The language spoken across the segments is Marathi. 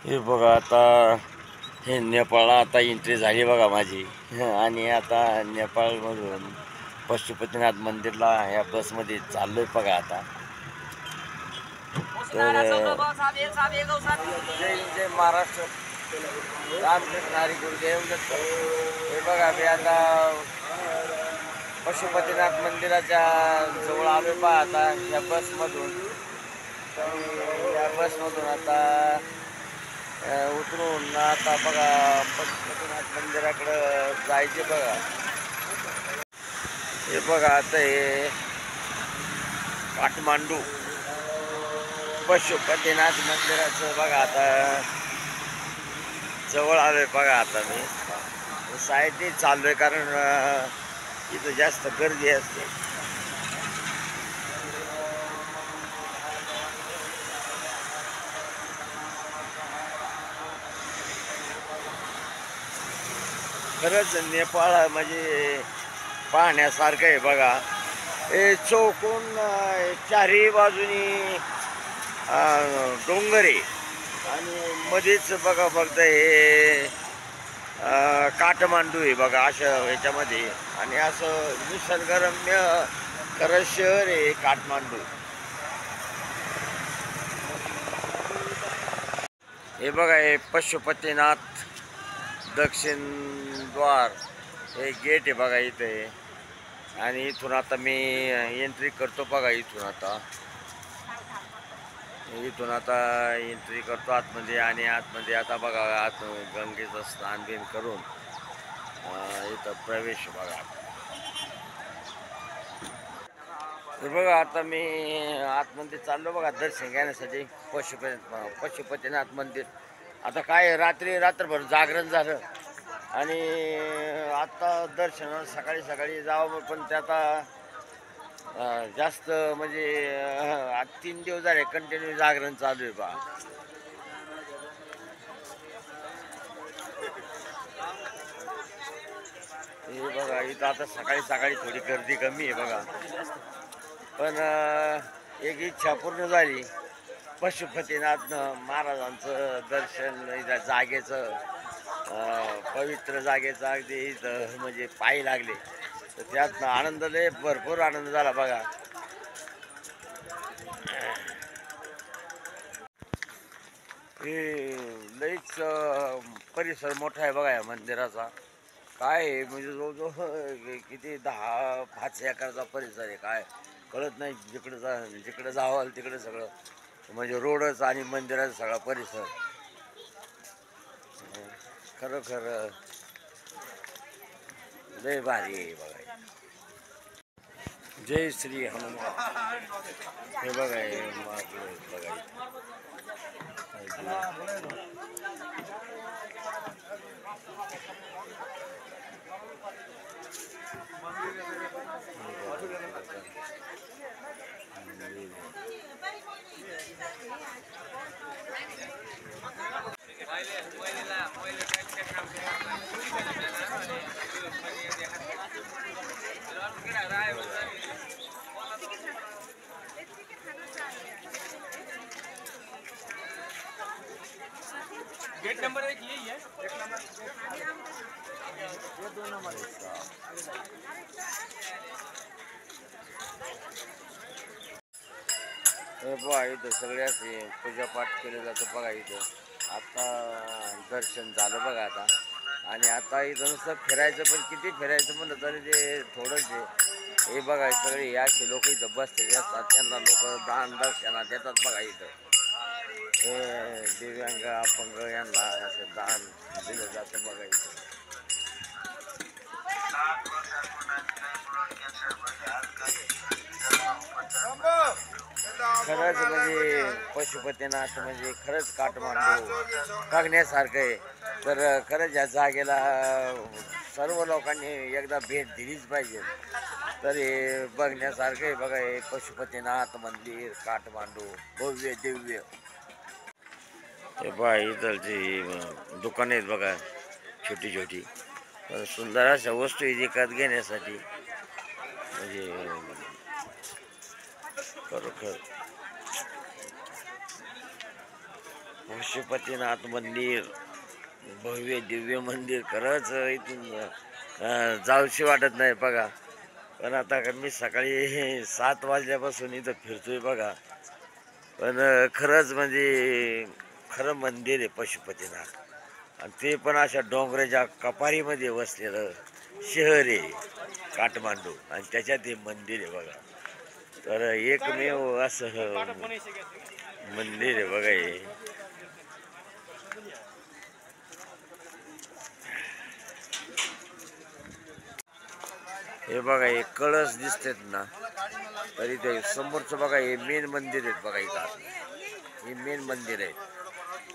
हे बघा आता हे नेपाळला आता एंट्री झाली बघा माझी आणि आता नेपाळमधून पशुपतीनाथ मंदिरला ह्या बसमध्ये चाललोय बघा आता. तर जय जय महाराष्ट्र रामकृष्ण हरी गुरुदेव दत्त. हे बघा मी आता पशुपतीनाथ मंदिराच्या जवळ आलोय पहा आता या बसमधून. या बसमधून आता उतरून आता बघा पशुपतीनाथ मंदिराकडं जायचे बघा. हे बघा आता हे काठमांडू पशुपतीनाथ मंदिराचं बघा आता जवळ आलोय बघा. आता मी साईडने चाललोय कारण इथं जास्त गर्दी असते. खरंच नेपाळ म्हणजे पाहण्यासारखं आहे बघा. हे चौकून चारही बाजूनी डोंगर आहे आणि मध्येच बघा फक्त हे काठमांडू आहे बघा अशा ह्याच्यामध्ये. आणि असं निसर्गरम्य खरं शहर आहे काठमांडू. हे बघा हे पशुपतीनाथ दक्षिण द्वार हे गेट आहे बघा इथे. आणि इथून आता मी एंट्री करतो बघा. इथून आता एंट्री करतो आतमध्ये. आणि आतमध्ये आता बघा आत गंगेचं स्नान बिन करून इथं प्रवेश बघा. हे बघा आता मी आतमध्ये चाललो बघा दर्शन घेण्यासाठी पशुपतीनाथ मंदिर. आता काय रात्रभर जागरण झालं आणि आता दर्शन सकाळी सकाळी जावं पण ते आता जास्त म्हणजे 3 दिवस झाले कंटिन्यू जागरण चालू आहे बा. हे बघा इथं आता सकाळी सकाळी थोडी गर्दी कमी आहे बघा. पण एक इच्छा पूर्ण झाली. पशुपतीनाथ महाराजांचं दर्शन जागेचं पवित्र जागेचं अगदी इथं म्हणजे पायी लागले तर त्यात आनंद लय भरपूर आनंद झाला बघा. हे लईच परिसर मोठा आहे बघा या मंदिराचा. काय आहे म्हणजे जवळजवळ किती 10-5 एकरचा परिसर आहे. काय कळत नाही. जिकडं जावाल तिकडे सगळं म्हणजे रोडच आणि मंदिराचा सगळा परिसर. खरोखर लय भारी आहे बघा. जय श्री हनुमान. हे बघा हे बघा गेट नंबर 1 यही है. एक नंबर ये 2 नंबर है. हे बघा इथं सगळे असे पूजापाठ केले जातं बघा इथं. आता दर्शन झालं बघा आता. आणि आता इथं नुसतं फिरायचं पण किती फिरायचं म्हणलं तरी ते थोडंच आहे. हे बघा सगळे असे लोक इथं बसलेले असतात. त्यांना लोक दान दक्षिणा देतात बघा इथं. हे दिव्यांग अपंग यांना असं दान दिलं जातं बघा इथं. खरंच म्हणजे पशुपतीनाथ म्हणजे खरंच काठमांडू बघण्यासारखं आहे. तर खरंच या जागेला सर्व लोकांनी एकदा भेट दिलीच पाहिजे. तर हे बघण्यासारखं आहे बघा. हे पशुपतीनाथ मंदिर काठमांडू भव्य दिव्य. हे बघा इथलची दुकानं आहेत बघा छोटी छोटी. सुंदर अशा वस्तू विकत घेण्यासाठी म्हणजे खरोखर पशुपतीनाथ मंदिर भव्य दिव्य मंदिर. खरंच इथून जाऊशी वाटत नाही बघा. पण आता मी सकाळी 7 वाजल्यापासून इथं फिरतोय बघा. पण खरंच म्हणजे खरं मंदिर आहे पशुपतीनाथ. आणि ते पण अशा डोंगराच्या कपारीमध्ये वसलेलं शहर आहे काठमांडू. आणि त्याच्यात हे मंदिर आहे बघा. तर एकमेव असं मंदिर आहे बघा हे. हे बघा हे कळस दिसतात ना, तरी ते समोरचं बघा हे मेन मंदिर आहेत बघा. इथं हे मेन मंदिर आहे.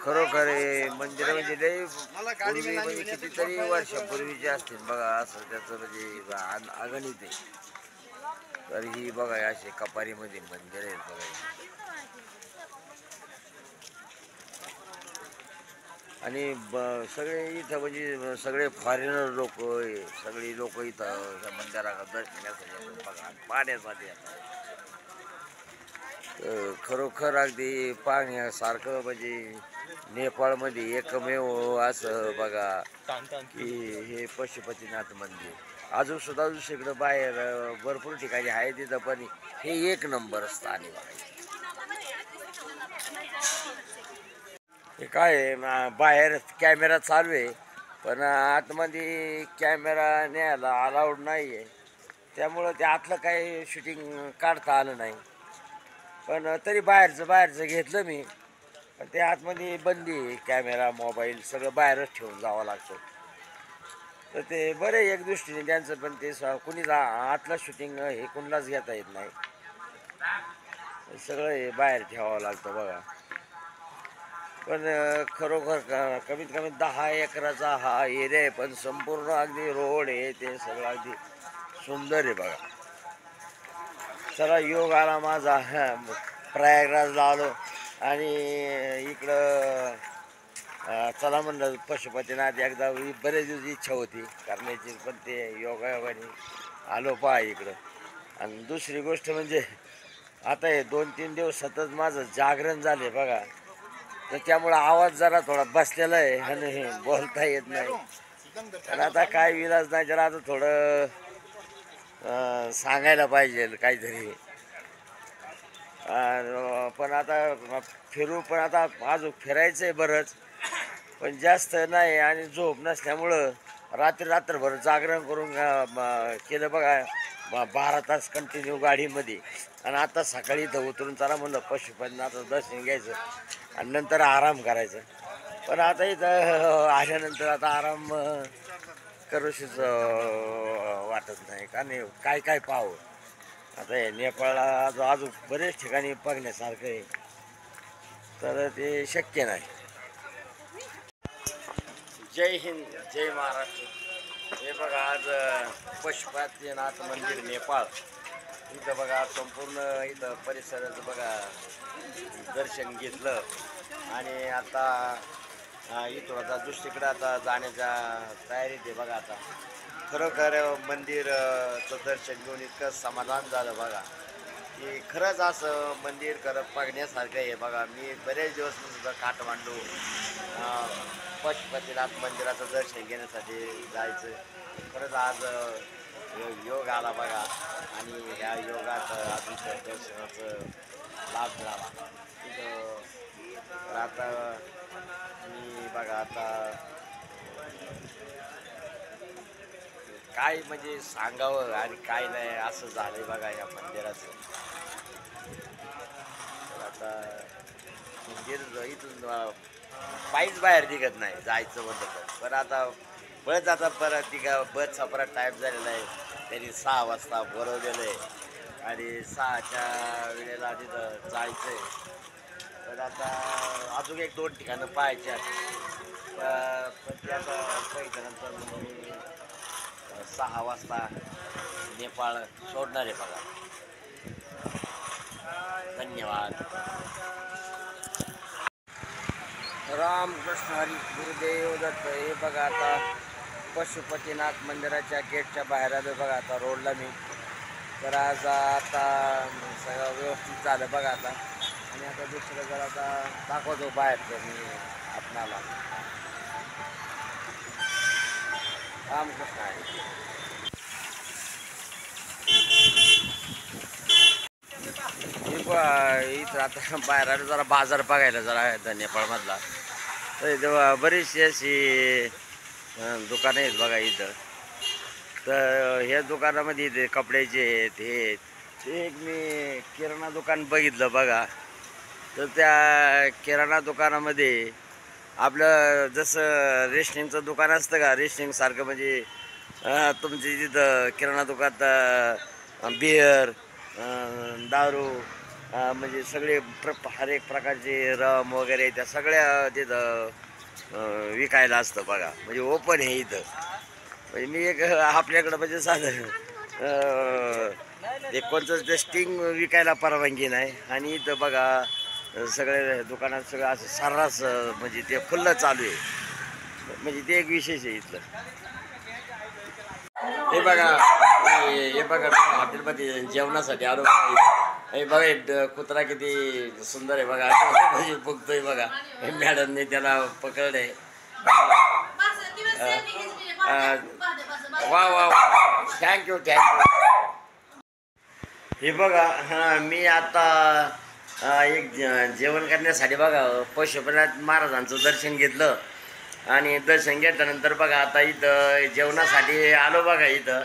खरोखर हे मंदिर म्हणजे लय पूर्वी म्हणजे कितीतरी वर्षापूर्वीचे असतील बघा. असं त्याचं म्हणजे अगणित आहे. तर ही बघा असे कपारीमध्ये मंदिर आहेत बघा. आणि सगळे इथं म्हणजे सगळे फॉरेनर लोक, सगळी लोक इथं त्या मंदिराला दर्शनासाठी येतात बघा, पाहण्यासाठी येतात. खरोखर अगदी पाहण्यासारखं म्हणजे नेपाळमध्ये एकमेव असं बघा की हे पशुपतीनाथ मंदिर. अजून सुद्धा दुसरीकडं बाहेर भरपूर ठिकाणी आहे तिथं, पण हे एक नंबर स्थान आहे बघा. हे काय आहे ना, बाहेर कॅमेरा चालू आहे पण आतमध्ये कॅमेरा न्यायला अलाउड नाही आहे. त्यामुळं ते आतलं काही शूटिंग काढता आलं नाही. पण तरी बाहेरचं घेतलं मी. पण ते आतमध्ये बंदी आहे. कॅमेरा मोबाईल सगळं बाहेरच ठेवून जावं लागतं. तर ते बरं आहे एक दृष्टीने त्यांचं. पण ते कुणीच आतलं शूटिंग हे कुणालाच घेता येत नाही. सगळं हे बाहेर ठेवावं लागतं बघा. पण खरोखर कमीत कमी 10 एकराचा हा एरिया आहे. पण संपूर्ण अगदी रोड आहे ते सगळं अगदी सुंदर आहे बघा. चला योग आला माझा. प्रयागराजला आलो आणि इकडं चला म्हणलं पशुपतीनाथ एकदा. बरेच दिवस इच्छा होती करण्याची, पण ते योगायोगाने आलो पहा इकडं. आणि दुसरी गोष्ट म्हणजे आता हे 2-3 दिवस सतत माझं जागरण झाले बघा. तर त्यामुळं आवाज जरा थोडा बसलेला आहे आणि बोलता येत नाही. पण आता काय विलाज नाही, जरा आता थोडं सांगायला पाहिजे काहीतरी. पण आता फिरू, पण आता अजून फिरायचं आहे बरंच, पण जास्त नाही. आणि झोप नसल्यामुळं रात्रभर जागरण करून केलं बघा. 12 तास कंटिन्यू गाडीमध्ये. आणि आता सकाळी इथं उतरून चला म्हणलं पशुपतीनाथाचं दर्शन घ्यायचं आणि नंतर आराम करायचं. पण आता इथं आल्यानंतर आता आराम करूशीच वाटत नाही. कारण काय पाहावं. आता हे नेपाळला अजून बरेच ठिकाणी बघण्यासारखं आहे, तर ते शक्य नाही. जय हिंद, जय महाराष्ट्र. हे बघा आज पशुपतीनाथ मंदिर नेपाळ. इथं बघा संपूर्ण इथं परिसराचं बघा दर्शन घेतलं. आणि आता इथून आता दुसरीकडे आता जाण्याच्या तयारीत आहे बघा. आता खरोखर मंदिरचं दर्शन घेऊन इतकं समाधान झालं बघा की खरंच असं मंदिर बघण्यासारखं आहे बघा. मी बरेच दिवस सुद्धा काठमांडू पशुपतीनाथ मंदिराचं दर्शन घेण्यासाठी जायचं. खरंच आज योग आला बघा. आणि ह्या योगात अजून दर्शनाचं लाभ मिळाला तिथं. तर आता मी बघा आता काय म्हणजे सांगावं आणि काय नाही असं झालंय बघा या मंदिराचं. तर आता मंदिर इथून पायीच बाहेर निघत नाही जायचं म्हणलं तर. पण आता परत बसचा परत टाईम झालेला आहे. त्यांनी 6 वाजता बोलवलेलं आहे आणि 6च्या वेळेला तिथं जायचं आहे. तर आता अजून 1-2 ठिकाणं पाहायची आहेत. पण ते आता पहिल्यानंतर मी 6 वाजता नेपाळ सोडणार आहे बघा. धन्यवाद. रामकृष्ण हरी, गुरुदेव दत्त. हे बघा आता पशुपतीनाथ मंदिराच्या गेटच्या बाहेर आलो बघा. आता रोडला मी. तर आज आता सगळं व्यवस्थित झालं बघा. आता आणि आता दुसरं जर आता दाखवतो बाहेरचं मी आपणाला रामकृष्ण आहे. इथं आता बाहेर आलो जरा बाजार बघायला जरा नेपाळमधला. तर तेव्हा बरीचशी अशी दुकानं आहेत बघा इथं. तर ह्या दुकानामध्ये इथे कपड्याचे आहेत हे ते एक मी किराणा दुकान बघितलं बघा. तर त्या किराणा दुकानामध्ये आपलं जसं रेशनिंगचं दुकान असतं का रेशनिंगसारखं म्हणजे तुमच्या तिथं किराणा दुकानात बिअर दारू म्हणजे सगळे हर एक प्रकारचे रम वगैरे त्या सगळ्या तिथं विकायला असतं बघा. म्हणजे ओपन आहे इथं. म्हणजे मी एक आपल्याकडं म्हणजे साधं एक कोणतंच ते स्टिंग विकायला परवानगी नाही आणि इथं बघा सगळे दुकानात सगळं असं सर्रास म्हणजे ते फुल्ल चालू आहे. म्हणजे ते एक विशेष आहे इथलं. हे बघा हॉटेलमध्ये जेवणासाठी आलो. हे बघा कुत्रा किती सुंदर आहे बघा. म्हणजे बघतोय बघा. हे मॅडमने त्याला पकडले. वा वा थँक्यू. हे बघा मी आता एक जेवण करण्यासाठी बघा पशुपतीनाथ महाराजांचं दर्शन घेतलं आणि दर्शन घेतल्यानंतर बघा आता इथं जेवणासाठी आलो बघा इथं.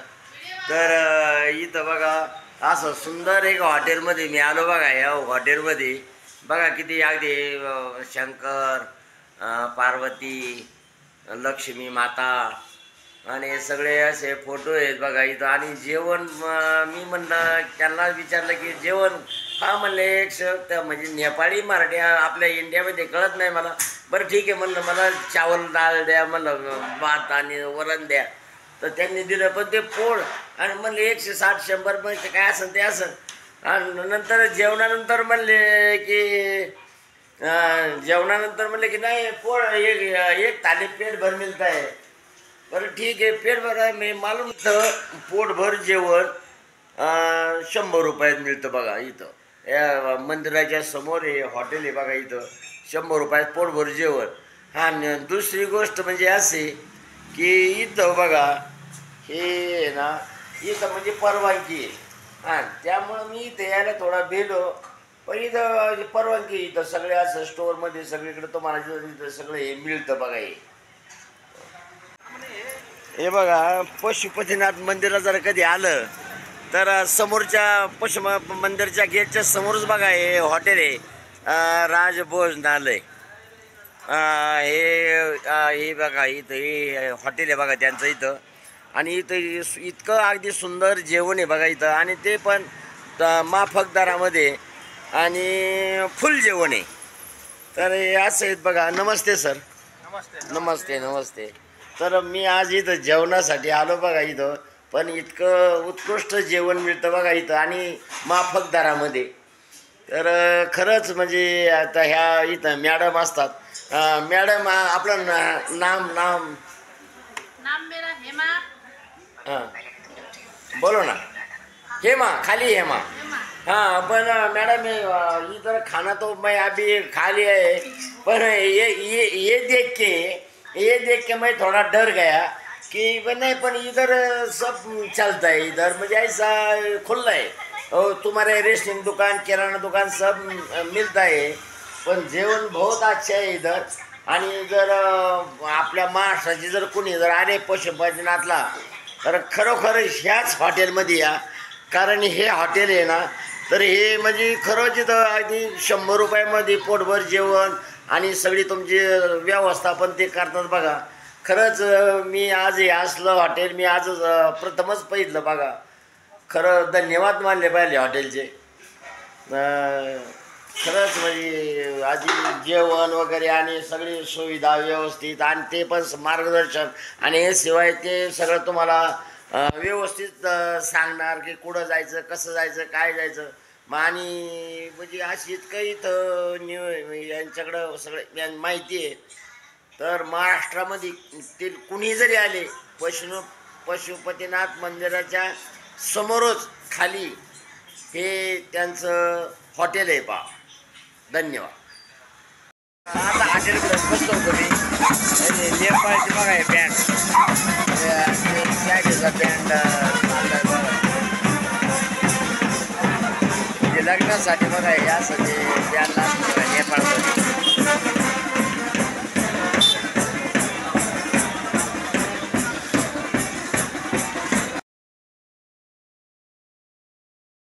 तर इथं बघा असं सुंदर एक हॉटेलमध्ये मी आलो बघा. या हॉटेलमध्ये बघा किती अगदी शंकर पार्वती लक्ष्मी माता आणि सगळे असे फोटो आहेत बघा इथं. आणि जेवण मी म्हणलं त्यांना विचारलं की जेवण हा म्हणले एक शब्द म्हणजे नेपाळी मराठी आपल्या इंडियामध्ये कळत नाही मला. बरं ठीक आहे म्हणलं मला चावल डाळ द्या म्हणलं भात आणि वरण द्या. तर त्यांनी दिलं पण ते पोळ आणि म्हणले 160-100 म्हणजे काय असेल ते असेल. आणि नंतर जेवणानंतर म्हणले की की नाही पोळ एक थाली पेट भर मिळत आहे. बरं ठीक आहे पेट भर आहे मी मालूम तर पोटभर जेवण 100 रुपयात मिळतं बघा इथं. या मंदिराच्या समोर हे हॉटेल आहे बघा इथं. 100 रुपयात पोटभर जेवण. हा दुसरी गोष्ट म्हणजे अशी की इथं बघा हे ना इथं म्हणजे परवानगी आहे. हां त्यामुळं मी इथं यायला थोडा भेलो. पण इथं परवानगी इथं सगळे असं स्टोअरमध्ये सगळीकडे तुम्हाला इथं सगळं हे मिळतं बघा. हे बघा पशुपतीनाथ मंदिरात जर कधी आलं तर समोरच्या मंदिरच्या गेटच्या समोरच बघा हे हॉटेल आहे राजभोजनालय. हे बघा इथं हे हॉटेल आहे बघा त्यांचं इथं. आणि इथं इतकं अगदी सुंदर जेवण आहे बघा इथं आणि ते पण माफक दरामध्ये आणि फुल जेवण आहे. तर हे असं आहेत बघा. नमस्ते सर. नमस्ते. तर मी आज इथं जेवणासाठी आलो बघा इथं. पण इतकं उत्कृष्ट जेवण मिळतं बघा इथं आणि माफक दरामध्ये. तर खरंच म्हणजे आता ह्या इथं मॅडम असतात. मॅडम आपलं नाम मेरा हेमा. हां बोलो ना. हेमा खाली हेमा. हाँ पण मैडम इधर खाना तो मैं अभी खा लिया है. पर ये देख के मैं थोड़ा डर गया कि नहीं पण इधर सब चलता है. इधर म्हणजे ऐसा खुला है और तुम्हारे रेशनिंग दुकान किराणा दुकान सब मिलता है. पण जेवण बहुत अच्छा आहे इधर. आणि जर आपल्या महाराष्ट्राची जर कोणी जर आले पशुपतीनाथला तर खरोखर ह्याच हॉटेलमध्ये या. कारण हे हॉटेल आहे ना तर हे म्हणजे खरंच इथं अगदी 100 रुपयामध्ये पोटभर जेवण आणि सगळी तुमची व्यवस्थापन ते करतात बघा. खरंच मी आज हे असलं हॉटेल मी आजच प्रथमच पाहिलं बघा. खरं धन्यवाद मानले पाहिजे हॉटेलचे. खरंच म्हणजे आधी जेवण वगैरे आणि सगळी सुविधा व्यवस्थित आणि ते पण मार्गदर्शन आणि हे शिवाय ते सगळं तुम्हाला व्यवस्थित सांगणार की कुठं जायचं कसं जायचं काय जायचं. मग आणि म्हणजे अशी इतकं इथं यांच्याकडं सगळं माहिती आहे. तर महाराष्ट्रामध्ये ते कुणी जरी आले पशुपतीनाथ मंदिराच्या समोरच खाली हे त्यांचं हॉटेल आहे पहा. धन्यवाद. आता हॉटेलकडे बसलो होतो मी. नेपाळची बघा आहे बँड, त्याचा बँड लग्नासाठी बघा हे असं ते बँड लागतं नेपाळमध्ये.